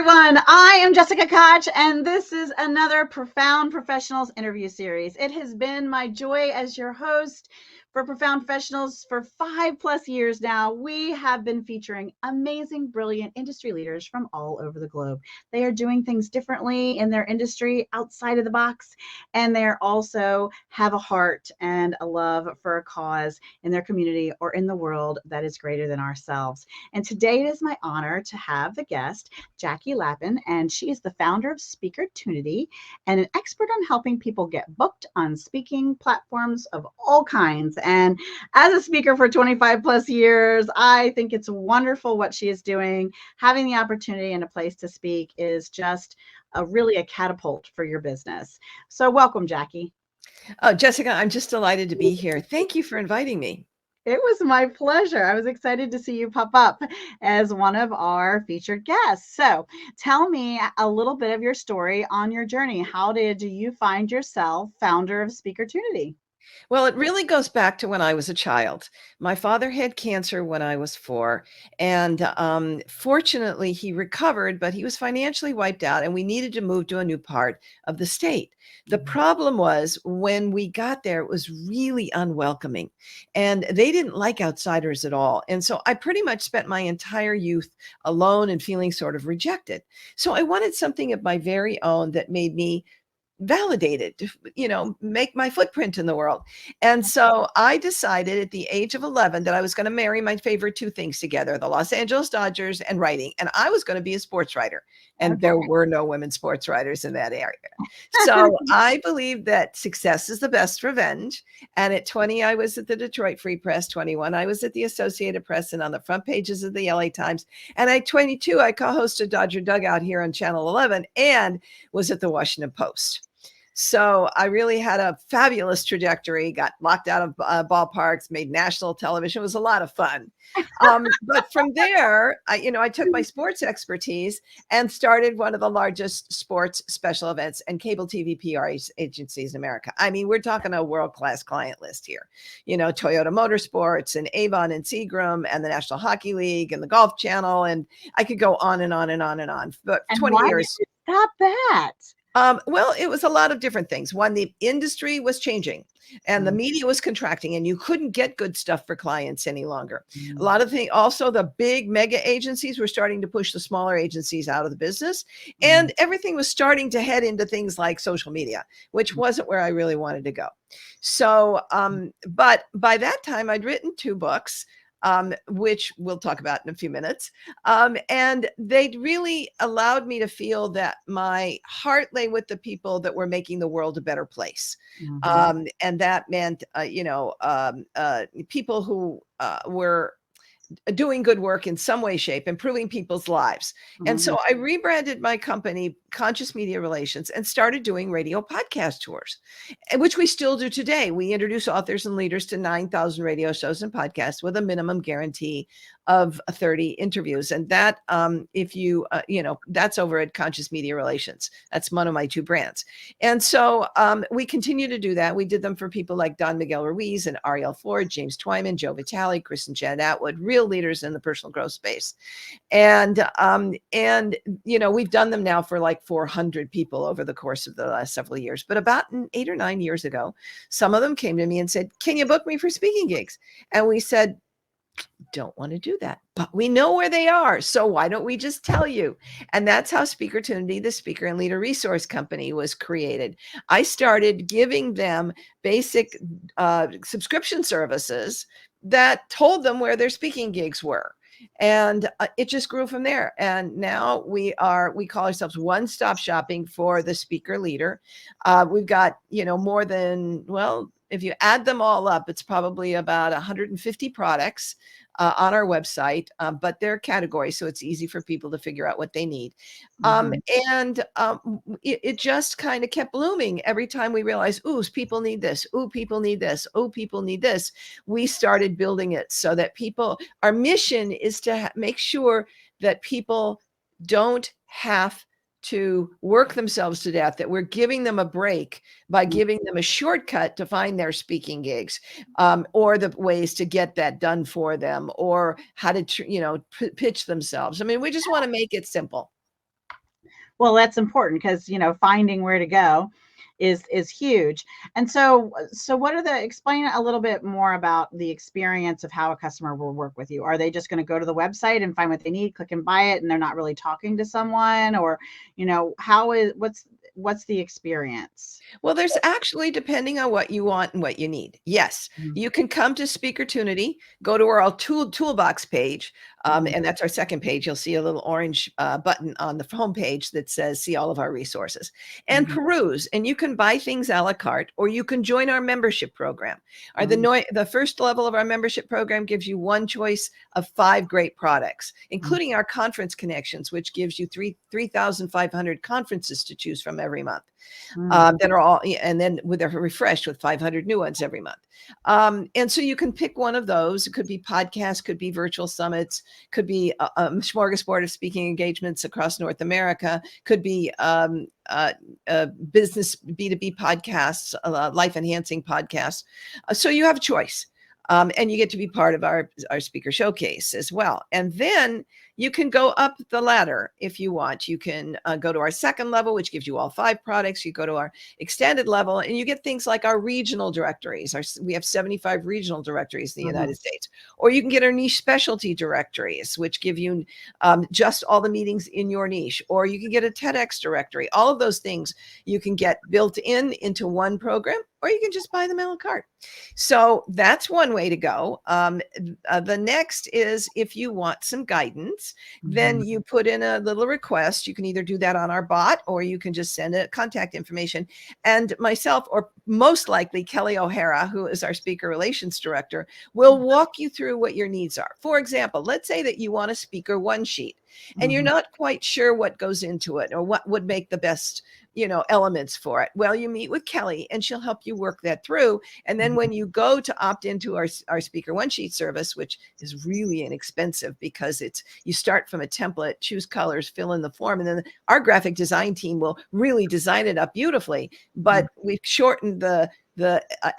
everyone. I am Jessica Koch, and this is another Profound Professionals interview series. It has been my joy as your host for Profound Professionals for 5+ years now. We have been featuring amazing, brilliant industry leaders from all over the globe. They are doing things differently in their industry outside of the box, and they also have a heart and a love for a cause in their community or in the world that is greater than ourselves. And today it is my honor to have the guest, Jackie Lapin, and she is the founder of SpeakerTunity and an expert on helping people get booked on speaking platforms of all kinds. And as a speaker for 25+ years, I think it's wonderful what she is doing. Having the opportunity and a place to speak is just really a catapult for your business. So welcome, Jackie. Oh, Jessica, I'm just delighted to be here. Thank you for inviting me. It was my pleasure. I was excited to see you pop up as one of our featured guests. So tell me a little bit of your story on your journey. How did you find yourself founder of SpeakerTunity? Well, it really goes back to when I was a child. My father had cancer when I was 4, and fortunately, he recovered, but he was financially wiped out, and we needed to move to a new part of the state. The problem was when we got there, it was really unwelcoming, and they didn't like outsiders at all. And so I pretty much spent my entire youth alone and feeling sort of rejected. So I wanted something of my very own that made me validated, make my footprint in the world. And so I decided at the age of 11 that I was going to marry my favorite two things together, the Los Angeles Dodgers and writing. And I was going to be a sports writer. And there were no women sports writers in that area. So I believe that success is the best revenge. And at 20, I was at the Detroit Free Press. 21, I was at the Associated Press and on the front pages of the LA Times. And at 22, I co-hosted Dodger Dugout here on Channel 11 and was at the Washington Post. So I really had a fabulous trajectory, got locked out of ballparks, made national television. It was a lot of fun. But from there, I took my sports expertise and started one of the largest sports special events and cable TV PR agencies in America. I mean, we're talking a world-class client list here. Toyota Motorsports and Avon and Seagram and the National Hockey League and the Golf Channel. And I could go on and on and on and on. But and 20 years. Stop that. Well, it was a lot of different things. One, the industry was changing and the media was contracting and you couldn't get good stuff for clients any longer. A lot of things, also the big mega agencies were starting to push the smaller agencies out of the business, and everything was starting to head into things like social media, which wasn't where I really wanted to go. So, but by that time I'd written 2 books. Which we'll talk about in a few minutes. And they really allowed me to feel that my heart lay with the people that were making the world a better place. And that meant, people who were doing good work in some way, shape, improving people's lives. And so I rebranded my company, Conscious Media Relations, and started doing radio podcast tours, which we still do today. We introduce authors and leaders to 9,000 radio shows and podcasts with a minimum guarantee of 30 interviews. And that, that's over at Conscious Media Relations. That's one of my 2 brands. And so we continue to do that. We did them for people like Don Miguel Ruiz and Ariel Ford, James Twyman, Joe Vitale, Chris and Jen Atwood, real leaders in the personal growth space. And we've done them now for like 400 people over the course of the last several years. But about 8 or 9 years ago, some of them came to me and said, "Can you book me for speaking gigs?" And we said, "Don't want to do that, but we know where they are. So why don't we just tell you?" And that's how SpeakerTunity, the speaker and leader resource company, was created. I started giving them basic subscription services that told them where their speaking gigs were. And it just grew from there. And now we call ourselves one-stop shopping for the speaker leader. We've got, more than, well, if you add them all up, it's probably about 150 products on our website, but they're categories, so it's easy for people to figure out what they need. It just kind of kept blooming every time we realized, ooh, people need this. Ooh, people need this. Oh, people need this. We started building it so that our mission is to make sure that people don't have to work themselves to death, that we're giving them a break by giving them a shortcut to find their speaking gigs, or the ways to get that done for them, or how to, pitch themselves. I mean, we just want to make it simple. Well, that's important because, finding where to go is huge. And so what are explain a little bit more about the experience of how a customer will work with you. Are they just going to go to the website and find what they need, click and buy it, and they're not really talking to someone? Or, what's the experience? Well, there's actually, depending on what you want and what you need. Yes, you can come to SpeakerTunity, go to our toolbox page, and that's our second page. You'll see a little orange button on the home page that says see all of our resources, and peruse. And you can buy things a la carte, or you can join our membership program. The first level of our membership program gives you one choice of 5 great products, including our conference connections, which gives you 3,500 conferences to choose from every month. That are all, and then they're refreshed with 500 new ones every month. And so you can pick one of those. It could be podcasts, could be virtual summits, could be a smorgasbord of speaking engagements across North America, could be business B2B podcasts, life enhancing podcasts. So you have a choice. And you get to be part of our speaker showcase as well. And then you can go up the ladder if you want. You can go to our second level, which gives you all 5 products. You go to our extended level and you get things like our regional directories. We have 75 regional directories in the United States. Or you can get our niche specialty directories, which give you just all the meetings in your niche. Or you can get a TEDx directory. All of those things you can get built into one program, or you can just buy them a la carte. So that's one way to go. The next is if you want some guidance, then you put in a little request. You can either do that on our bot, or you can just send a contact information. And myself, or most likely Kelly O'Hara, who is our speaker relations director, will walk you through what your needs are. For example, let's say that you want a speaker one sheet and you're not quite sure what goes into it or what would make the best elements for it. Well, you meet with Kelly and she'll help you work that through. And then when you go to opt into our speaker one sheet service, which is really inexpensive because you start from a template, choose colors, fill in the form, and then our graphic design team will really design it up beautifully. But we've shortened the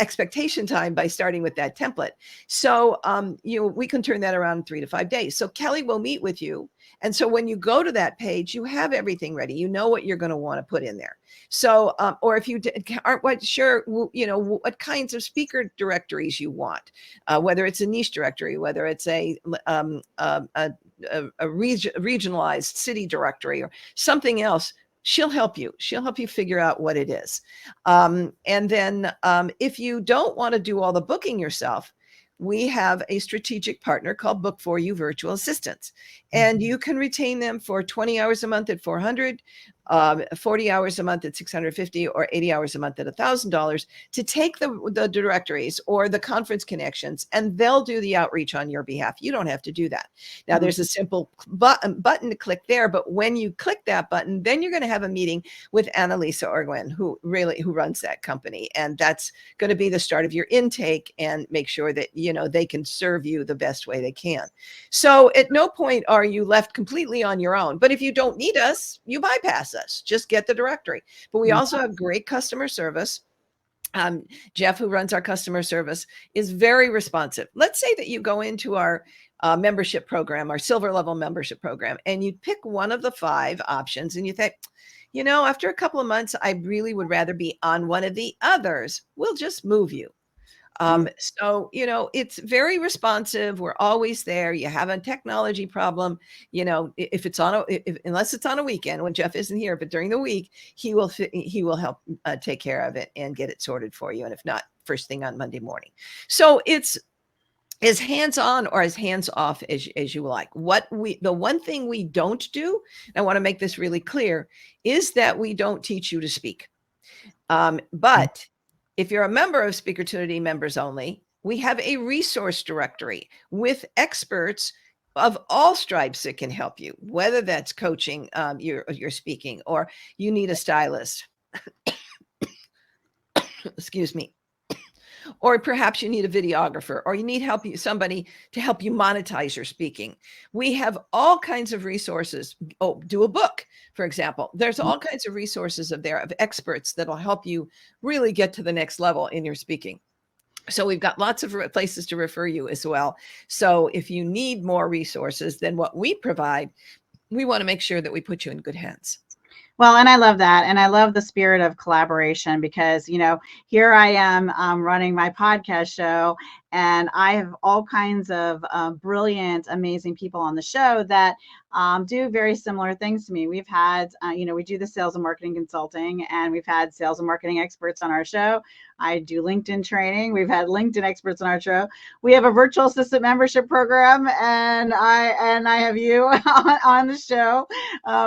expectation time by starting with that template. So we can turn that around in 3 to 5 days. So Kelly will meet with you. And so when you go to that page, you have everything ready. You know what you're going to want to put in there. So, or if you aren't quite sure, what kinds of speaker directories you want, whether it's a niche directory, whether it's a regionalized city directory or something else, she'll help you. She'll help you figure out what it is. And then if you don't want to do all the booking yourself, we have a strategic partner called Book For You Virtual Assistants. And you can retain them for 20 hours a month at $400, 40 hours a month at $650, or 80 hours a month at $1,000 to take the directories or the conference connections, and they'll do the outreach on your behalf. You don't have to do that. Now, there's a simple button to click there, but when you click that button, then you're going to have a meeting with Annalisa Orgwin, who runs that company. And that's going to be the start of your intake and make sure that, they can serve you the best way they can. So at no point are you left completely on your own. But if you don't need us, you bypass us. Just get the directory. But we also have great customer service. Jeff, who runs our customer service, is very responsive. Let's say that you go into our membership program, our silver level membership program, and you pick one of the 5 options and you think, after a couple of months, I really would rather be on one of the others. We'll just move you. So, it's very responsive. We're always there. You have a technology problem, if it's unless it's on a weekend when Jeff isn't here, but during the week, he will help take care of it and get it sorted for you. And if not, first thing on Monday morning. So it's as hands-on or as hands-off as you like. The one thing we don't do, and I want to make this really clear, is that we don't teach you to speak. But if you're a member of SpeakerTunity members only, we have a resource directory with experts of all stripes that can help you, whether that's coaching your speaking, or you need a stylist. Excuse me. Or perhaps you need a videographer, or you need somebody to help you monetize your speaking. We have all kinds of resources. Do a book, for example. There's all kinds of resources of experts that'll help you really get to the next level in your speaking. So we've got lots of places to refer you as well. So if you need more resources than what we provide, we want to make sure that we put you in good hands. Well, and I love that. And I love the spirit of collaboration because, here I am running my podcast show, and I have all kinds of brilliant, amazing people on the show that do very similar things to me. We've had, we do the sales and marketing consulting, and we've had sales and marketing experts on our show. I do LinkedIn training. We've had LinkedIn experts on our show. We have a virtual assistant membership program, and I have you on the show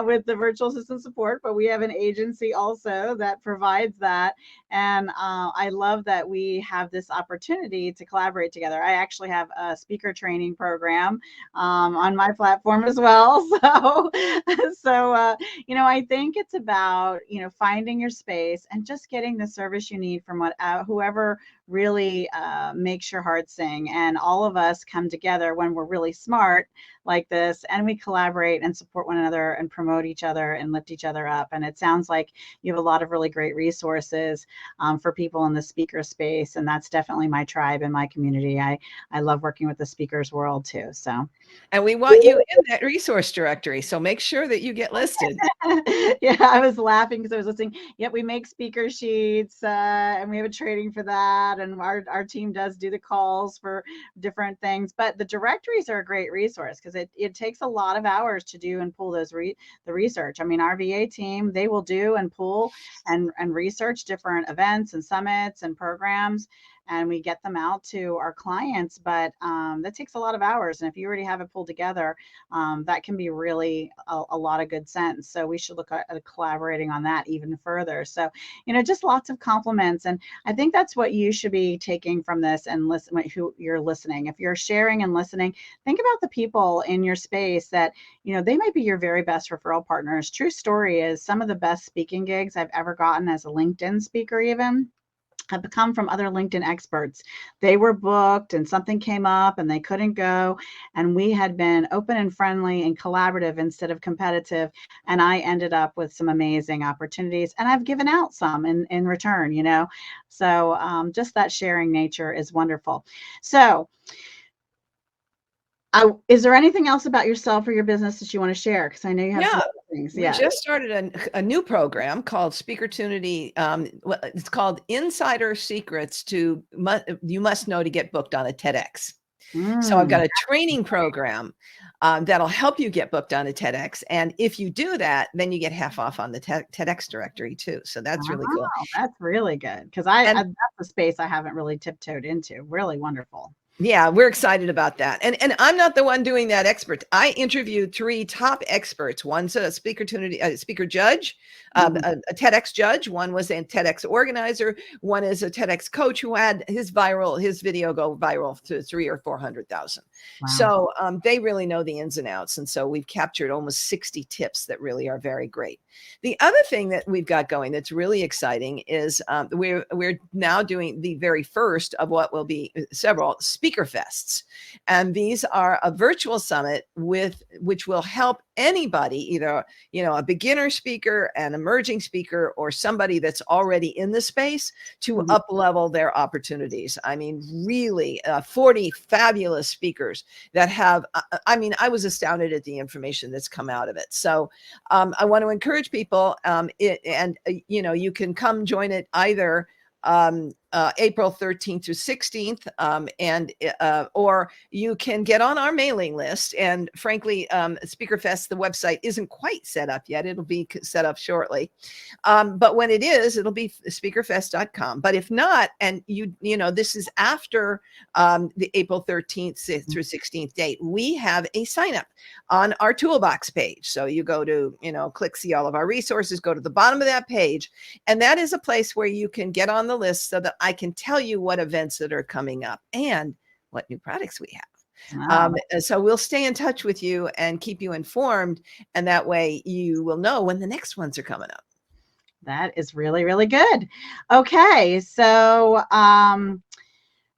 with the virtual assistant support. But we have an agency also that provides that, and I love that we have this opportunity to collaborate together. I actually have a speaker training program on my platform as well. So I think it's about finding your space and just getting the service you need from whoever really makes your heart sing. And all of us come together when we're really smart like this, and we collaborate and support one another and promote each other and lift each other up. And it sounds like you have a lot of really great resources for people in the speaker space, and that's definitely my tribe and my community. I love working with the speakers world too. So, and we want you in that resource directory, so make sure that you get listed. Yeah, I was laughing because I was listening. Yep, we make speaker sheets, and we have a training for that, and our team does do the calls for different things. But the directories are a great resource because it takes a lot of hours to do and pull the research. I mean, our VA team, they will do and pull and research different events and summits and programs, and we get them out to our clients. But that takes a lot of hours, and if you already have it pulled together, that can be really a lot of good sense. So we should look at collaborating on that even further. So, just lots of compliments. And I think that's what you should be taking from this and listen, who you're listening. If you're sharing and listening, think about the people in your space that, they might be your very best referral partners. True story is some of the best speaking gigs I've ever gotten as a LinkedIn speaker even have come from other LinkedIn experts. They were booked and something came up and they couldn't go. And we had been open and friendly and collaborative instead of competitive. And I ended up with some amazing opportunities, and I've given out some in return, So just that sharing nature is wonderful. So is there anything else about yourself or your business that you want to share? Because I know you have some other things. We just started a new program called SpeakerTunity. It's called Insider Secrets you must know to get booked on a TEDx. So I've got a training program that'll help you get booked on a TEDx. And if you do that, then you get half off on the TEDx directory too. So that's really cool. That's really good because that's a space I haven't really tiptoed into. Really wonderful. Yeah, we're excited about that. And I'm not the one doing that expert. I interviewed 3 top experts. One's a SpeakerTunity speaker judge, a TEDx judge. One was a TEDx organizer. One is a TEDx coach who had his video go viral to 300,000 or 400,000. Wow. So they really know the ins and outs. And so we've captured almost 60 tips that really are very great. The other thing that we've got going that's really exciting is we're now doing the very first of what will be several Speaker Fests. And these are a virtual summit which will help anybody, either, a beginner speaker, an emerging speaker, or somebody that's already in the space to up level their opportunities. I mean, really 40 fabulous speakers that have, I was astounded at the information that's come out of it. So I want to encourage people you can come join it either April 13th through 16th, or you can get on our mailing list. And frankly, Speaker Fest, the website isn't quite set up yet. It'll be set up shortly. But when it is, it'll be speakerfest.com. But if not, and this is after the April 13th through 16th date, we have a sign up on our toolbox page. So you go to, click see all of our resources, go to the bottom of that page. And that is a place where you can get on the list so that I can tell you what events that are coming up and what new products we have. Wow. So we'll stay in touch with you and keep you informed. And that way you will know when the next ones are coming up. That is really, really good. Okay. So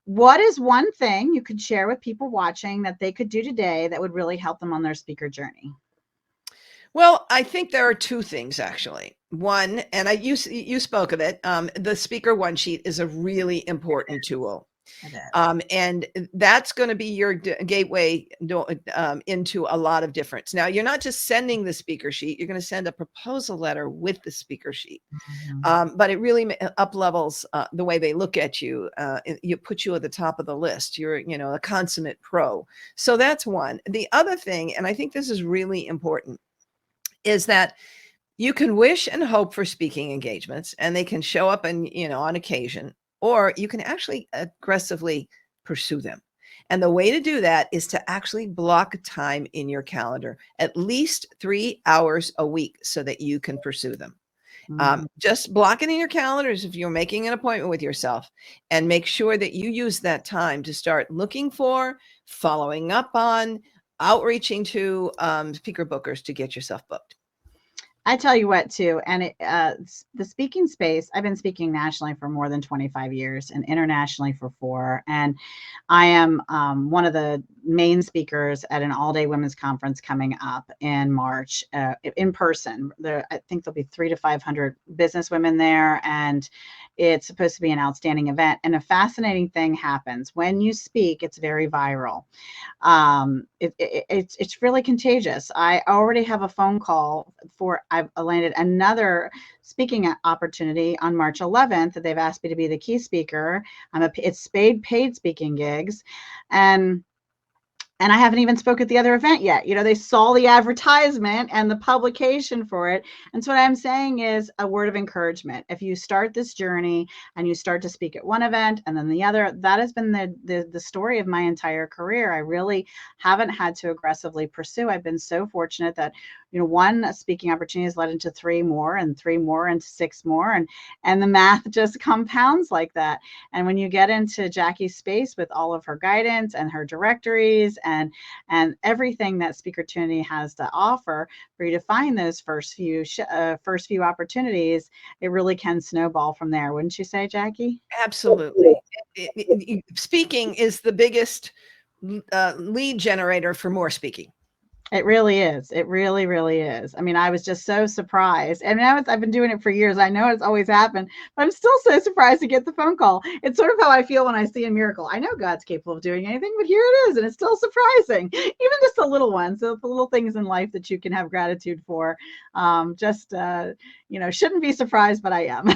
what is one thing you could share with people watching that they could do today that would really help them on their speaker journey? Well, I think there are 2 things actually. One, and you spoke of it, the speaker one sheet is a really important tool. It is. And that's going to be your gateway into a lot of difference. Now, you're not just sending the speaker sheet, you're going to send a proposal letter with the speaker sheet. But it really up levels the way they look at you. You put you at the top of the list. You're, a consummate pro. So that's one. The other thing, and I think this is really important, is that you can wish and hope for speaking engagements, and they can show up and, on occasion, or you can actually aggressively pursue them. And the way to do that is to actually block time in your calendar, at least 3 hours a week, so that you can pursue them. Just block it in your calendars if you're making an appointment with yourself, and make sure that you use that time to start looking for, following up on, outreaching to speaker bookers to get yourself booked. I tell you what, too, and the speaking space, I've been speaking nationally for more than 25 years and internationally for 4. And I am one of the main speakers at an all-day women's conference coming up in March in person. I think there'll be 300 to 500 business women there, and it's supposed to be an outstanding event. And a fascinating thing happens when you speak. It's very viral. It's really contagious. I already have a phone call I've landed another speaking opportunity on March 11th that they've asked me to be the key speaker. It's paid speaking gigs, and I haven't even spoke at the other event yet. They saw the advertisement and the publication for it. And so what I'm saying is a word of encouragement. If you start this journey and you start to speak at one event and then the other, that has been the story of my entire career. I really haven't had to aggressively pursue. I've been so fortunate that, one speaking opportunity has led into 3 more and 3 more and 6 more. And the math just compounds like that. And when you get into Jackie's space with all of her guidance and her directories and everything that SpeakerTunity has to offer, for you to find those first few opportunities, it really can snowball from there. Wouldn't you say, Jackie? Absolutely. Speaking is the biggest lead generator for more speaking. It really is. It really, really is. I mean, I was just so surprised. And I've been doing it for years. I know it's always happened, but I'm still so surprised to get the phone call. It's sort of how I feel when I see a miracle. I know God's capable of doing anything, but here it is, and it's still surprising. Even just the little ones, the little things in life that you can have gratitude for. Shouldn't be surprised, but I am.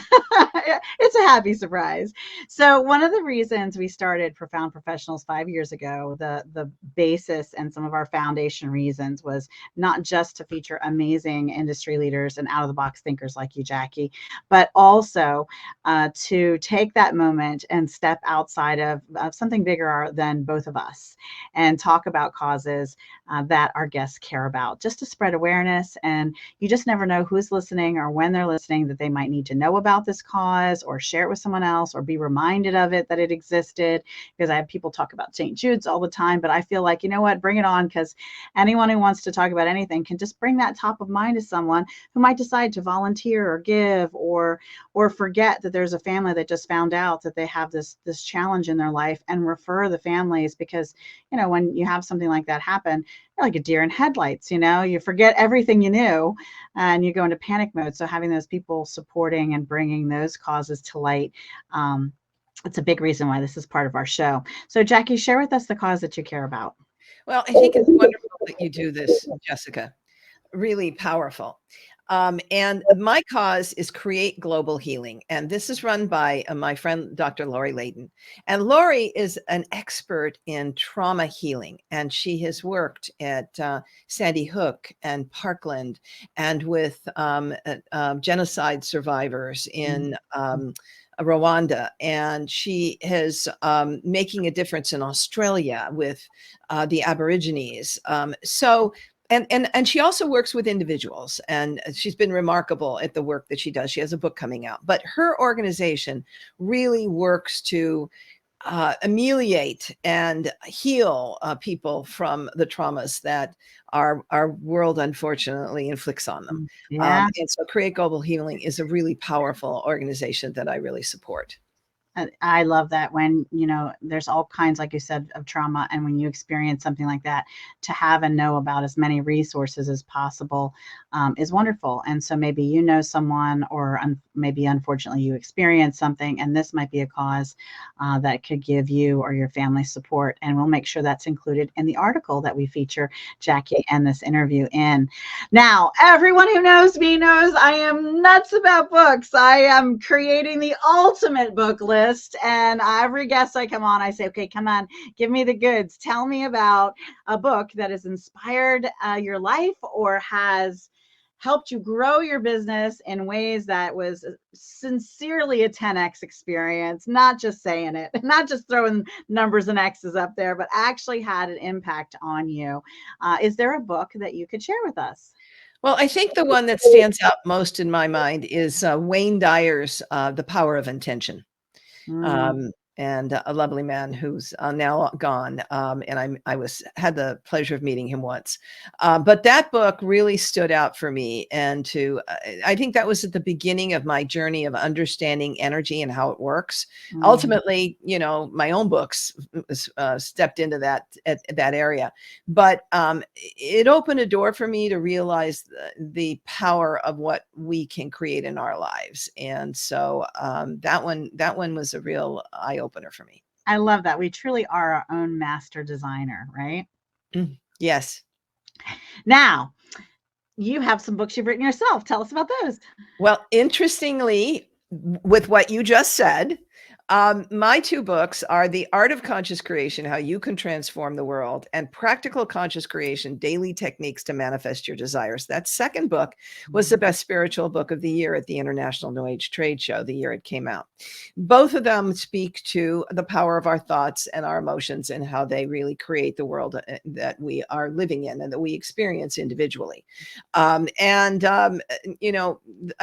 It's a happy surprise. So one of the reasons we started Profound Professionals 5 years ago, the basis and some of our foundation reasons was not just to feature amazing industry leaders and out-of-the-box thinkers like you, Jackie, but also to take that moment and step outside of something bigger than both of us and talk about causes that our guests care about, just to spread awareness. And you just never know who's listening or when they're listening that they might need to know about this cause or share it with someone else or be reminded of it, that it existed. Because I have people talk about St. Jude's all the time, but I feel like, you know what, bring it on, because anyone who wants to talk about anything can just bring that top of mind to someone who might decide to volunteer or give or forget that there's a family that just found out that they have this challenge in their life, and refer the families. Because, when you have something like that happen, you're like a deer in headlights, you forget everything you knew and you go into panic mode. So having those people supporting and bringing those causes to light, it's a big reason why this is part of our show. So Jackie, share with us the cause that you care about. Well, I think it's wonderful that you do this, Jessica. Really powerful. And my cause is Create Global Healing. And this is run by my friend, Dr. Lori Layton. And Lori is an expert in trauma healing. And she has worked at Sandy Hook and Parkland and with genocide survivors in Rwanda. And she is making a difference in Australia with the Aborigines. And she also works with individuals, and she's been remarkable at the work that she does. She has a book coming out, but her organization really works to ameliorate and heal people from the traumas that our world unfortunately inflicts on them. Yeah. And so Create Global Healing is a really powerful organization that I really support. I love that when, there's all kinds, like you said, of trauma. And when you experience something like that, to have and know about as many resources as possible is wonderful. And so maybe you know someone, or maybe unfortunately you experience something, and this might be a cause that could give you or your family support. And we'll make sure that's included in the article that we feature Jackie and this interview in. Now, everyone who knows me knows I am nuts about books. I am creating the ultimate book list, and every guest I come on, I say, okay, come on, give me the goods. Tell me about a book that has inspired your life or has helped you grow your business in ways that was sincerely a 10x experience, not just saying it, not just throwing numbers and X's up there, but actually had an impact on you. Is there a book that you could share with us? Well, I think the one that stands out most in my mind is Wayne Dyer's The Power of Intention. And a lovely man who's now gone. And I had the pleasure of meeting him once. But that book really stood out for me. And I think that was at the beginning of my journey of understanding energy and how it works. Ultimately, my own books stepped into that area. But it opened a door for me to realize the power of what we can create in our lives. And so that one was a real eye-opener for me. I love that. We truly are our own master designer, right? Yes. Now, you have some books you've written yourself. Tell us about those. Well, interestingly, with what you just said, my two books are The Art of Conscious Creation, How You Can Transform the World, and Practical Conscious Creation, Daily Techniques to Manifest Your Desires. That second book was the best spiritual book of the year at the International New Age Trade Show the year it came out. Both of them speak to the power of our thoughts and our emotions and how they really create the world that we are living in and that we experience individually. I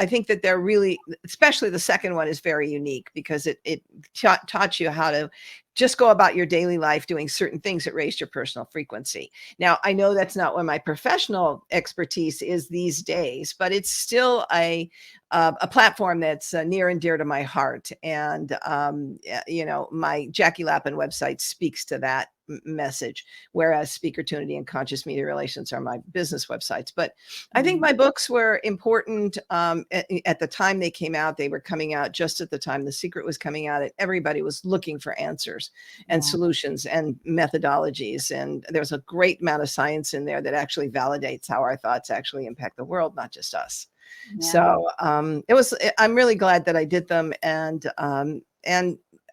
think that they're really, especially the second one, is very unique because it taught you how to just go about your daily life doing certain things that raised your personal frequency. Now, I know that's not what my professional expertise is these days, but it's still a platform that's near and dear to my heart. And, my Jackie Lapin website speaks to that message, whereas SpeakerTunity and Conscious Media Relations are my business websites. But I think my books were important at the time they came out. They were coming out just at the time The Secret was coming out, and everybody was looking for answers and solutions and methodologies. And there's a great amount of science in there that actually validates how our thoughts actually impact the world, not just us. Yeah. So I'm really glad that I did them. And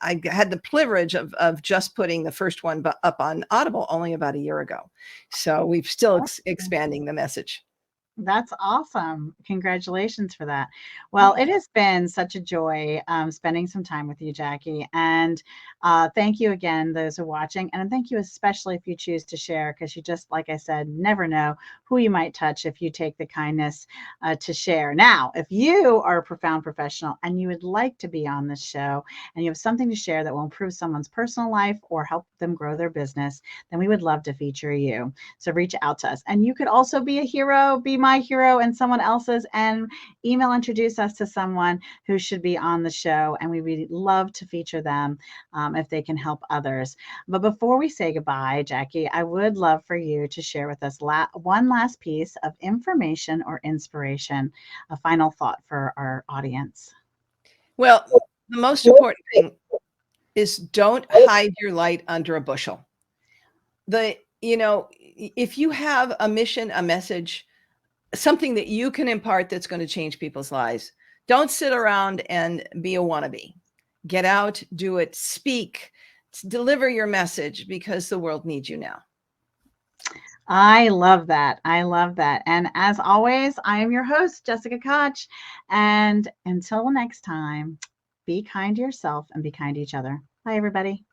I had the privilege of just putting the first one up on Audible only about a year ago. So we've still expanding the message. That's awesome. Congratulations for that. Well, it has been such a joy spending some time with you, Jackie. And thank you again, those who are watching. And thank you especially if you choose to share, because you just, like I said, never know who you might touch if you take the kindness to share. Now, if you are a profound professional and you would like to be on this show and you have something to share that will improve someone's personal life or help them grow their business, then we would love to feature you. So reach out to us. And you could also be a hero, be my hero and someone else's, and introduce us to someone who should be on the show, and we would love to feature them if they can help others. But before we say goodbye, Jackie, I would love for you to share with us one last piece of information or inspiration, a final thought for our audience. Well, the most important thing is don't hide your light under a bushel. If you have a mission, a message, something that you can impart that's going to change people's lives, don't sit around and be a wannabe. Get out, do it, speak, deliver your message, because the world needs you now. I love that. I love that. And as always, I am your host, Jessica Koch. And until next time, be kind to yourself and be kind to each other. Bye, everybody.